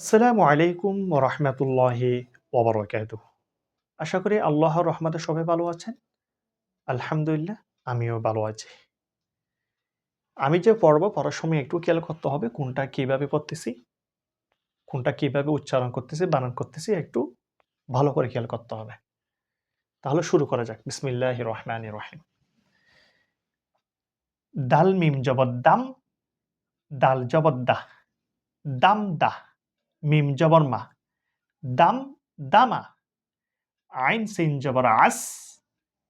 আসসালামু আলাইকুম ওয়া রাহমাতুল্লাহি ওয়া বারাকাতুহু। আশা করি আল্লাহর রহমতে সবাই ভালো আছেন। আলহামদুলিল্লাহ আমিও ভালো আছি। আমি যে পড়ার সময় একটু খেয়াল করতে হবে কোনটা কিভাবে পড়তেছি, কোনটা কিভাবে উচ্চারণ করতেছি, বানান করতেছি একটু ভালো করে খেয়াল করতে হবে। তাহলে শুরু করা যাক। বিসমিল্লাহির রহমানির রহিম। দাল মিম জবর দাম, দাল জবর দাহ, দাম দাহ, মিম জবর মা, দাম দামা, আইন সিন জবর আস,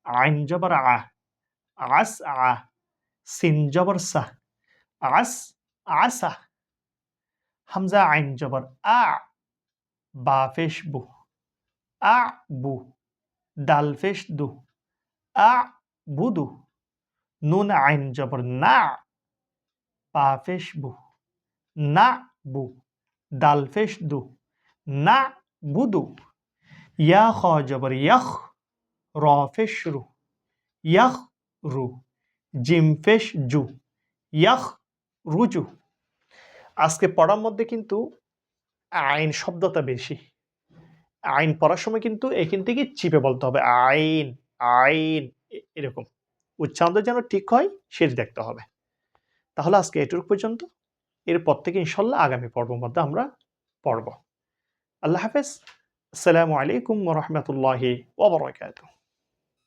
আইন জবর আ, আস আ, সিন জবর সা, আস আসা, হামজা আইন জবর আ, বা পেশ বু, আ বু, দাল পেশ দু, আ বুদু, নুন আইন জবর না, পা পেশ বু, না বু, দাল পেশ দু, না বুদু, ইয়া খ জবর ইয়াখ, র পেশ রু, ইয়াখ রু, জিম পেশ জু, ইয়াখ রুজু। আজকে পড়ার মধ্যে কিন্তু আইন শব্দটা বেশি। আইন পড়ার সময় কিন্তু এখান থেকে চিপে বলতে হবে। আইন, আইন এরকম। উচ্চারণটা যেন ঠিক হয় সেটি দেখতে হবে। তাহলে আজকে এটুকু পর্যন্ত। এরপর থেকে ইনশাল্লাহ আগামী পর্বের মধ্যে আমরা পড়ব। আল্লাহ হাফেজ। আসসালামু আলাইকুম ওয়া রাহমাতুল্লাহি ওয়া বারাকাতুহু।